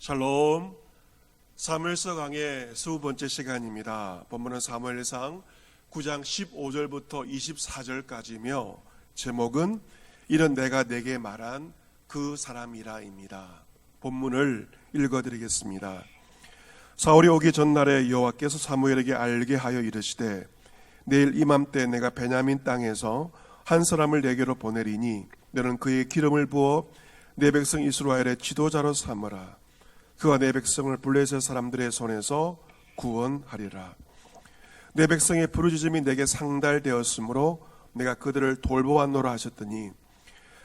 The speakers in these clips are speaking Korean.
샬롬. 사무엘서 강의 20번째 시간입니다. 본문은 사무엘상 9장 15절부터 24절까지며 제목은 이런 내가 내게 말한 그 사람이라입니다. 본문을 읽어드리겠습니다. 사울이 오기 전날에 여호와께서 사무엘에게 알게 하여 이르시되 내일 이맘때 내가 베냐민 땅에서 한 사람을 내게로 보내리니 너는 그의 기름을 부어 내 백성 이스라엘의 지도자로 삼으라. 그가 내 백성을 블레셋 사람들의 손에서 구원하리라. 내 백성의 부르짖음이 내게 상달되었으므로 내가 그들을 돌보았노라 하셨더니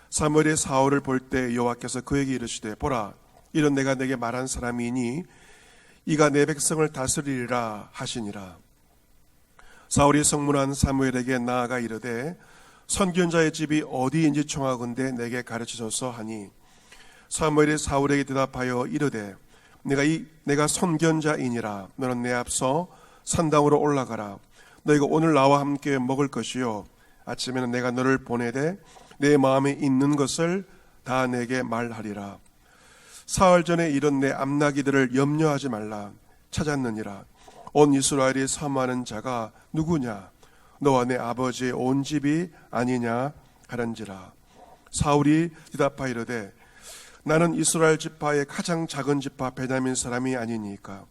사무엘이 사울을 볼 때 여호와께서 그에게 이르시되 보라 이런 내가 내게 말한 사람이니 이가 내 백성을 다스리리라 하시니라. 사울이 성문한 사무엘에게 나아가 이르되 선견자의 집이 어디인지 청하건대 내게 가르치소서 하니 사무엘이 사울에게 대답하여 이르되 내가 선견자이니라. 너는 내 앞서 산당으로 올라가라. 너희가 오늘 나와 함께 먹을 것이요 아침에는 내가 너를 보내되 내 마음에 있는 것을 다 내게 말하리라. 사흘 전에 이런 내 암나기들을 염려하지 말라. 찾았느니라. 온 이스라엘이 사모하는 자가 누구냐? 너와 내 아버지의 온 집이 아니냐 하는지라. 사울이 대답하여 이르되 나는 이스라엘 지파의 가장 작은 지파 베냐민 사람이 아니니까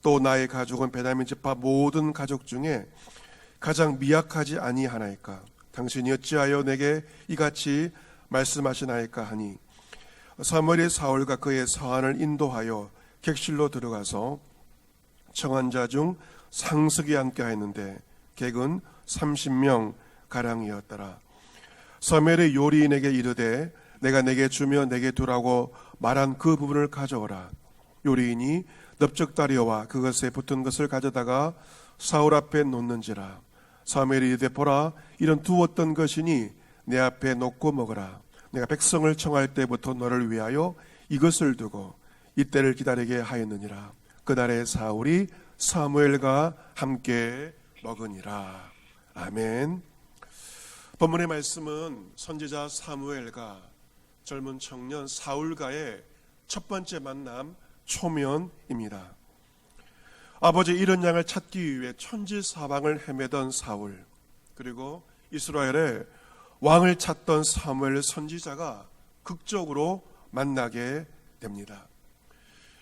또 나의 가족은 베냐민 지파 모든 가족 중에 가장 미약하지 아니하나이까 당신이 어찌하여 내게 이같이 말씀하시나이까 하니 사무엘이 사울과 그의 서한을 인도하여 객실로 들어가서 청한 자 중 상석에 앉게 하였는데 객은 30명 가량이었더라. 사무엘이 요리인에게 이르되 내가 내게 주며 내게 두라고 말한 그 부분을 가져오라. 요리인이 넓적다리와 그것에 붙은 것을 가져다가 사울 앞에 놓는지라. 사무엘이 이르되 보라 이런 두었던 것이니 내 앞에 놓고 먹으라. 내가 백성을 청할 때부터 너를 위하여 이것을 두고 이때를 기다리게 하였느니라. 그날에 사울이 사무엘과 함께 먹으니라. 아멘. 본문의 말씀은 선지자 사무엘과 젊은 청년 사울과의 첫 번째 만남 초면입니다. 아버지 이른 양을 찾기 위해 천지사방을 헤매던 사울, 그리고 이스라엘의 왕을 찾던 사무엘 선지자가 극적으로 만나게 됩니다.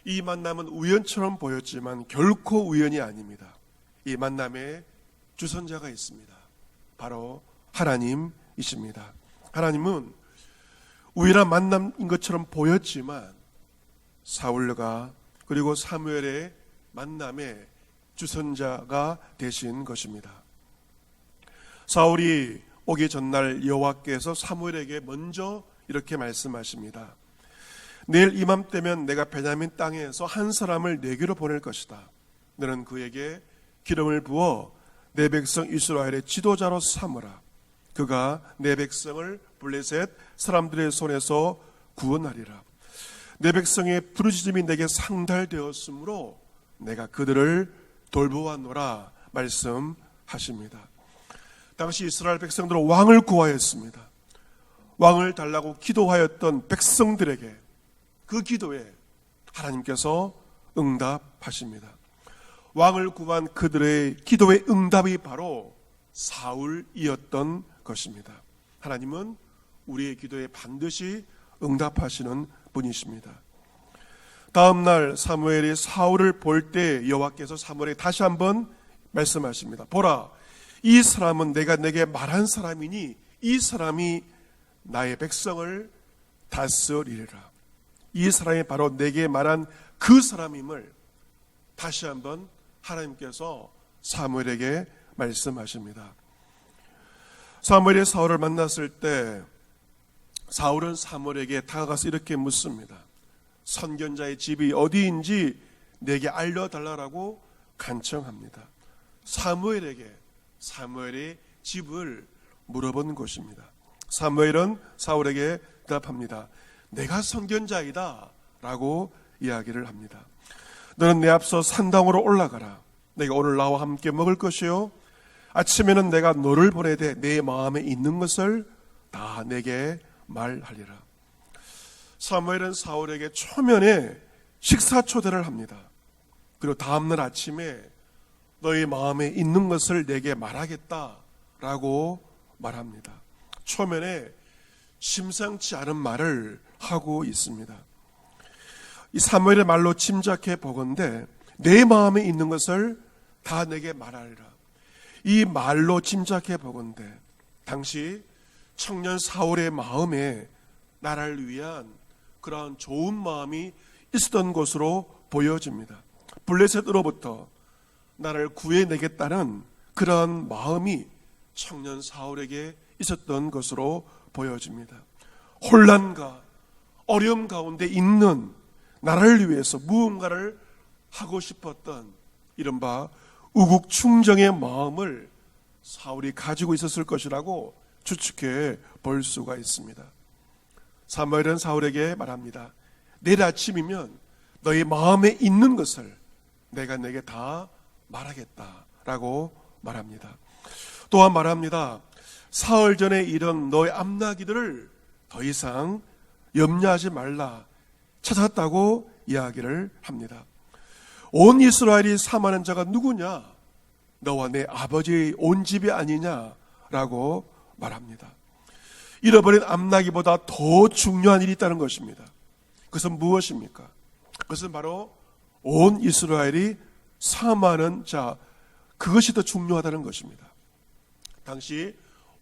이 만남은 우연처럼 보였지만 결코 우연이 아닙니다. 이 만남에 주선자가 있습니다. 바로 하나님이십니다. 하나님은 우연한 만남인 것처럼 보였지만 사울과 그리고 사무엘의 만남에 주선자가 되신 것입니다. 사울이 오기 전날 여호와께서 사무엘에게 먼저 이렇게 말씀하십니다. 내일 이맘때면 내가 베냐민 땅에서 한 사람을 내게로 보낼 것이다. 너는 그에게 기름을 부어 내 백성 이스라엘의 지도자로 삼으라. 그가 내 백성을 블레셋 사람들의 손에서 구원하리라. 내 백성의 부르짖음이 내게 상달되었으므로 내가 그들을 돌보았노라 말씀하십니다. 당시 이스라엘 백성들은 왕을 구하였습니다. 왕을 달라고 기도하였던 백성들에게 그 기도에 하나님께서 응답하십니다. 왕을 구한 그들의 기도의 응답이 바로 사울이었던 것입니다. 하나님은 우리의 기도에 반드시 응답하시는 분이십니다. 다음 날 사무엘이 사울을 볼 때 여호와께서 사무엘에게 다시 한번 말씀하십니다. 보라 이 사람은 내가 내게 말한 사람이니 이 사람이 나의 백성을 다스리리라. 이 사람이 바로 내게 말한 그 사람임을 다시 한번 하나님께서 사무엘에게 말씀하십니다. 사무엘이 사울을 만났을 때 사울은 사무엘에게 다가가서 이렇게 묻습니다. 선견자의 집이 어디인지 내게 알려달라고 간청합니다. 사무엘에게 사무엘의 집을 물어본 것입니다. 사무엘은 사울에게 대답합니다. 내가 선견자이다 라고 이야기를 합니다. 너는 내 앞서 산당으로 올라가라. 내가 오늘 나와 함께 먹을 것이요 아침에는 내가 너를 보내되 내 마음에 있는 것을 다 내게 말하리라. 사무엘은 사울에게 초면에 식사 초대를 합니다. 그리고 다음날 아침에 너희 마음에 있는 것을 내게 말하겠다라고 말합니다. 초면에 심상치 않은 말을 하고 있습니다. 이 사무엘의 말로 짐작해 보건대 내 마음에 있는 것을 다 내게 말하리라. 이 말로 짐작해 보건대 당시 청년 사울의 마음에 나라를 위한 그러한 좋은 마음이 있었던 것으로 보여집니다. 블레셋으로부터 나를 구해내겠다는 그러한 마음이 청년 사울에게 있었던 것으로 보여집니다. 혼란과 어려움 가운데 있는 나라를 위해서 무언가를 하고 싶었던 이른바 우국충정의 마음을 사울이 가지고 있었을 것이라고 추측해 볼 수가 있습니다. 사무엘은 사울에게 말합니다. 내일 아침이면 너희 마음에 있는 것을 내가 내게 다 말하겠다라고 말합니다. 또한 말합니다. 사흘 전에 이런 너의 암나기들을 더 이상 염려하지 말라. 찾았다고 이야기를 합니다. 온 이스라엘이 사모하는 자가 누구냐? 너와 내 아버지의 온 집이 아니냐라고 말합니다. 잃어버린 암나기보다 더 중요한 일이 있다는 것입니다. 그것은 무엇입니까? 그것은 바로 온 이스라엘이 사모하는 자, 그것이 더 중요하다는 것입니다. 당시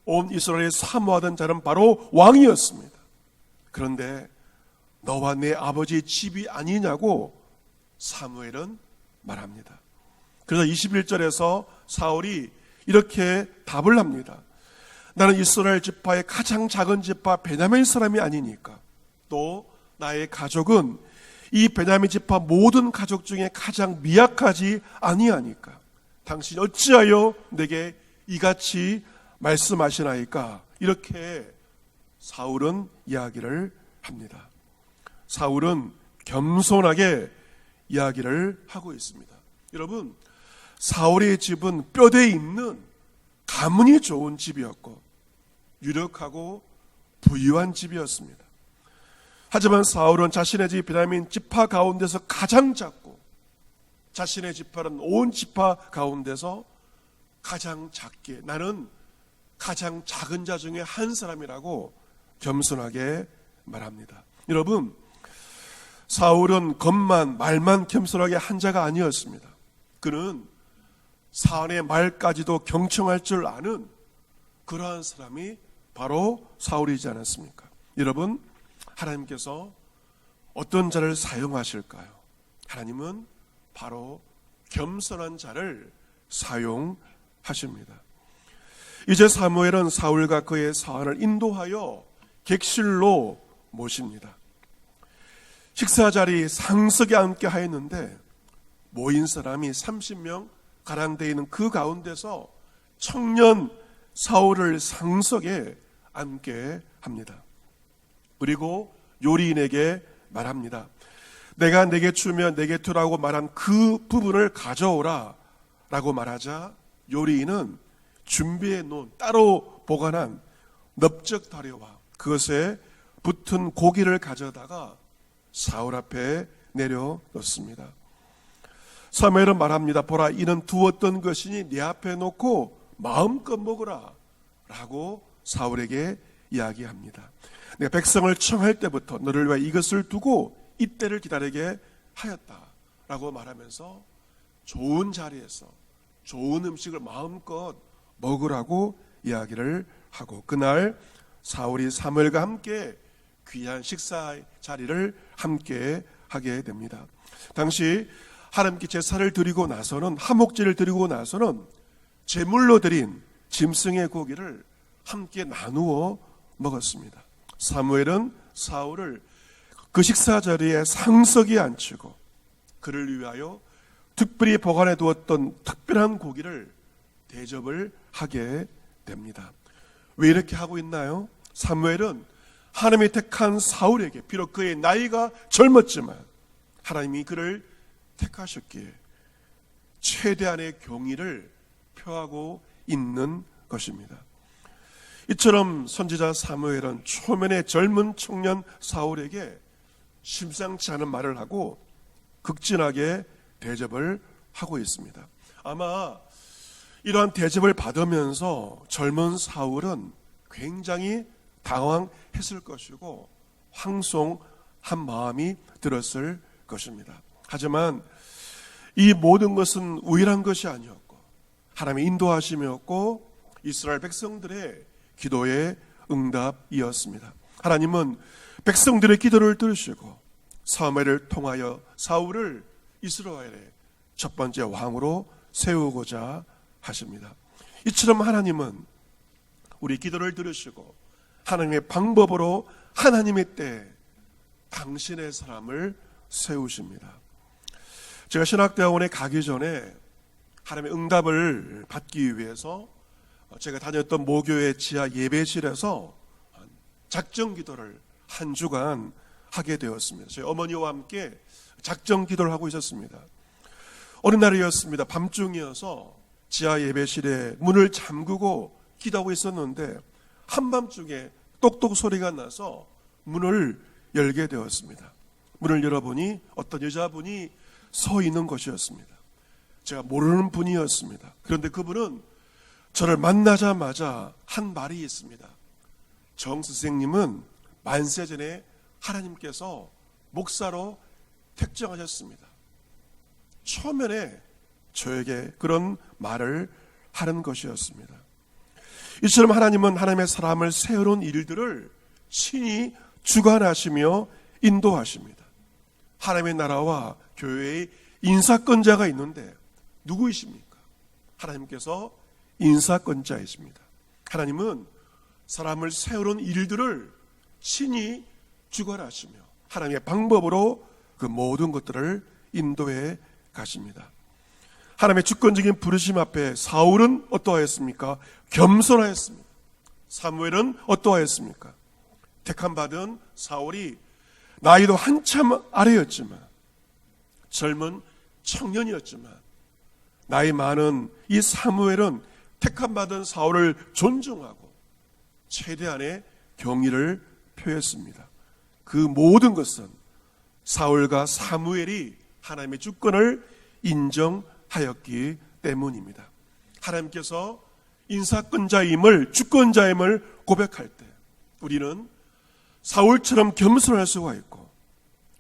온 이스라엘이 사모하던 자는 바로 왕이었습니다. 그런데 너와 내 아버지의 집이 아니냐고 사무엘은 말합니다. 그래서 21절에서 사울이 이렇게 답을 합니다. 나는 이스라엘 지파의 가장 작은 지파 베냐민 사람이 아니니까, 또 나의 가족은 이 베냐민 지파 모든 가족 중에 가장 미약하지 아니하니까 당신이 어찌하여 내게 이같이 말씀하시나이까. 이렇게 사울은 이야기를 합니다. 사울은 겸손하게 이야기를 하고 있습니다. 여러분, 사울의 집은 뼈대에 있는 가문이 좋은 집이었고 유력하고 부유한 집이었습니다. 하지만 사울은 자신의 집 베냐민 지파 가운데서 가장 작고 자신의 지파는 온 지파 가운데서 가장 작게, 나는 가장 작은 자 중에 한 사람이라고 겸손하게 말합니다. 여러분, 사울은 겉만 말만 겸손하게 한 자가 아니었습니다. 그는 사울의 말까지도 경청할 줄 아는 그러한 사람이 바로 사울이지 않았습니까? 여러분, 하나님께서 어떤 자를 사용하실까요? 하나님은 바로 겸손한 자를 사용하십니다. 이제 사무엘은 사울과 그의 사환을 인도하여 객실로 모십니다. 식사 자리 상석에 앉게 하였는데 모인 사람이 30명 가량 되어 있는 그 가운데서 청년 사울을 상석에 앉게 합니다. 그리고 요리인에게 말합니다. 내가 내게 주면 내게 두라고 말한 그 부분을 가져오라 라고 말하자 요리인은 준비해 놓은 따로 보관한 넓적 다리와 그것에 붙은 고기를 가져다가 사울 앞에 내려놓습니다. 사무엘은 말합니다. 보라, 이는 두었던 것이니 네 앞에 놓고 마음껏 먹으라 라고 사울에게 이야기합니다. 내가 백성을 청할 때부터 너를 위해 이것을 두고 이때를 기다리게 하였다 라고 말하면서 좋은 자리에서 좋은 음식을 마음껏 먹으라고 이야기를 하고, 그날 사울이 사무엘과 함께 귀한 식사 자리를 함께 하게 됩니다. 당시 하나님께 제사를 드리고 나서는, 화목제를 드리고 나서는 제물로 드린 짐승의 고기를 함께 나누어 먹었습니다. 사무엘은 사울을 그 식사 자리에 상석에 앉히고 그를 위하여 특별히 보관해 두었던 특별한 고기를 대접을 하게 됩니다. 왜 이렇게 하고 있나요? 사무엘은 하나님이 택한 사울에게, 비록 그의 나이가 젊었지만 하나님이 그를 택하셨기에 최대한의 경의를 표하고 있는 것입니다. 이처럼 선지자 사무엘은 초면에 젊은 청년 사울에게 심상치 않은 말을 하고 극진하게 대접을 하고 있습니다. 아마 이러한 대접을 받으면서 젊은 사울은 굉장히 당황했을 것이고 황송한 마음이 들었을 것입니다. 하지만 이 모든 것은 우연한 것이 아니었고 하나님의 인도하심이었고 이스라엘 백성들의 기도의 응답이었습니다. 하나님은 백성들의 기도를 들으시고 사무엘을 통하여 사울을 이스라엘의 첫 번째 왕으로 세우고자 하십니다. 이처럼 하나님은 우리 기도를 들으시고 하나님의 방법으로 하나님의 때에 당신의 사람을 세우십니다. 제가 신학대학원에 가기 전에 하나님의 응답을 받기 위해서 제가 다녔던 모교의 지하 예배실에서 작정 기도를 한 주간 하게 되었습니다. 저희 어머니와 함께 작정 기도를 하고 있었습니다. 어느 날이었습니다. 밤중이어서 지하 예배실에 문을 잠그고 기도하고 있었는데 한밤중에 똑똑 소리가 나서 문을 열게 되었습니다. 문을 열어보니 어떤 여자분이 서 있는 것이었습니다. 제가 모르는 분이었습니다. 그런데 그분은 저를 만나자마자 한 말이 있습니다. 정 선생님은 만세 전에 하나님께서 목사로 택정하셨습니다. 초면에 저에게 그런 말을 하는 것이었습니다. 이처럼 하나님은 하나님의 사람을 세우는 일들을 친히 주관하시며 인도하십니다. 하나님의 나라와 교회의 인사권자가 있는데 누구이십니까? 하나님께서 인사권자이십니다. 하나님은 사람을 세우는 일들을 친히 주관하시며 하나님의 방법으로 그 모든 것들을 인도해 가십니다. 하나님의 주권적인 부르심 앞에 사울은 어떠하였습니까? 겸손하였습니다. 사무엘은 어떠하였습니까? 택함받은 사울이 나이도 한참 아래였지만 젊은 청년이었지만 나이 많은 이 사무엘은 택함받은 사울을 존중하고 최대한의 경의를 표했습니다. 그 모든 것은 사울과 사무엘이 하나님의 주권을 인정하였기 때문입니다. 하나님께서 인사권자임을 주권자임을 고백할 때 우리는 사울처럼 겸손할 수가 있고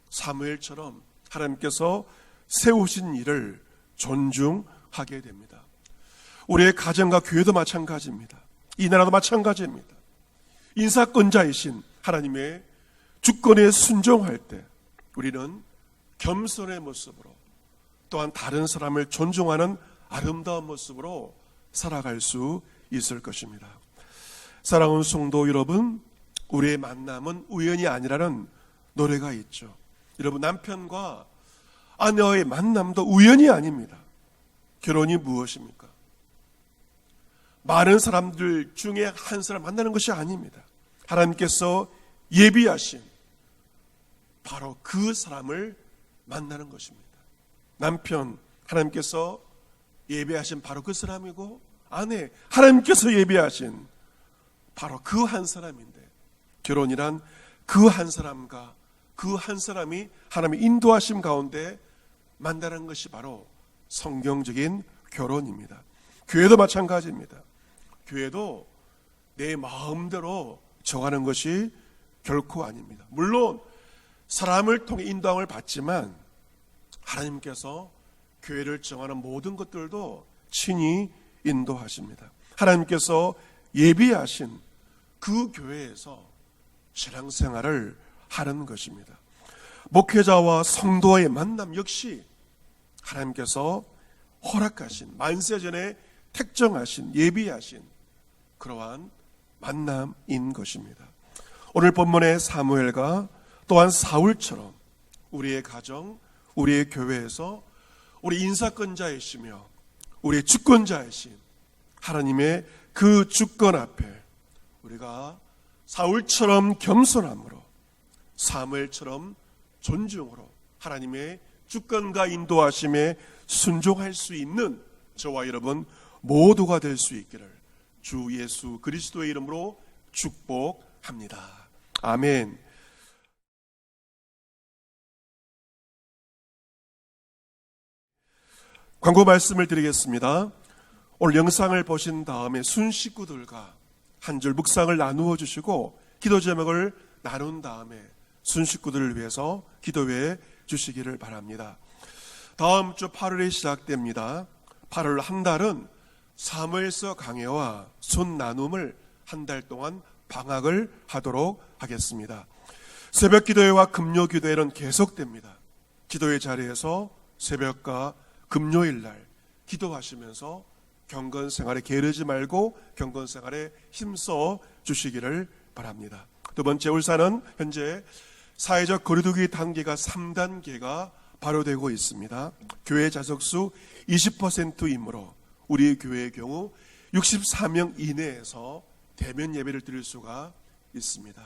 사무엘처럼 하나님께서 세우신 일을 존중하게 됩니다. 우리의 가정과 교회도 마찬가지입니다. 이 나라도 마찬가지입니다. 인사권자이신 하나님의 주권에 순종할 때 우리는 겸손의 모습으로 또한 다른 사람을 존중하는 아름다운 모습으로 살아갈 수 있을 것입니다. 사랑하는 성도 여러분, 우리의 만남은 우연이 아니라는 노래가 있죠. 여러분, 남편과 아내의 만남도 우연이 아닙니다. 결혼이 무엇입니까? 많은 사람들 중에 한 사람 만나는 것이 아닙니다. 하나님께서 예비하신 바로 그 사람을 만나는 것입니다. 남편, 하나님께서 예비하신 바로 그 사람이고 아내, 하나님께서 예비하신 바로 그 한 사람인데 결혼이란 그 한 사람과 그 한 사람이 하나님의 인도하심 가운데 만나는 것이 바로 성경적인 결혼입니다. 교회도 마찬가지입니다. 교회도 내 마음대로 정하는 것이 결코 아닙니다. 물론 사람을 통해 인도함을 받지만 하나님께서 교회를 정하는 모든 것들도 친히 인도하십니다. 하나님께서 예비하신 그 교회에서 신앙생활을 하는 것입니다. 목회자와 성도와의 만남 역시 하나님께서 허락하신 만세전에 택정하신 예비하신 그러한 만남인 것입니다. 오늘 본문의 사무엘과 또한 사울처럼 우리의 가정, 우리의 교회에서 우리 인사권자이시며 우리의 주권자이신 하나님의 그 주권 앞에 우리가 사울처럼 겸손함으로 사무엘처럼 존중으로 하나님의 주권과 인도하심에 순종할 수 있는 저와 여러분 모두가 될 수 있기를 주 예수 그리스도의 이름으로 축복합니다. 아멘. 광고 말씀을 드리겠습니다. 오늘 영상을 보신 다음에 순 식구들과 한 줄 묵상을 나누어 주시고 기도 제목을 나눈 다음에 순 식구들을 위해서 기도해 주시기를 바랍니다. 다음 주 8월에 시작됩니다. 8월 한 달은 사무엘서 강해와 손 나눔을 한 달 동안 방학을 하도록 하겠습니다. 새벽 기도회와 금요 기도회는 계속됩니다. 기도회 자리에서 새벽과 금요일 날 기도하시면서 경건 생활에 게으르지 말고 경건 생활에 힘써 주시기를 바랍니다. 두 번째, 울산은 현재 사회적 거리두기 단계가 3단계가 발효되고 있습니다. 교회 좌석수 20%이므로 우리 교회의 경우 64명 이내에서 대면 예배를 드릴 수가 있습니다.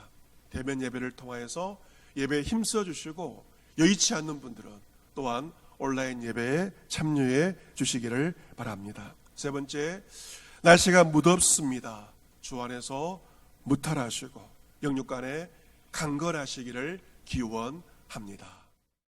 대면 예배를 통하여서 예배에 힘써 주시고 여의치 않는 분들은 또한 온라인 예배에 참여해 주시기를 바랍니다. 세 번째, 날씨가 무덥습니다. 주 안에서 무탈하시고 영육간에 강건하시기를 기원합니다.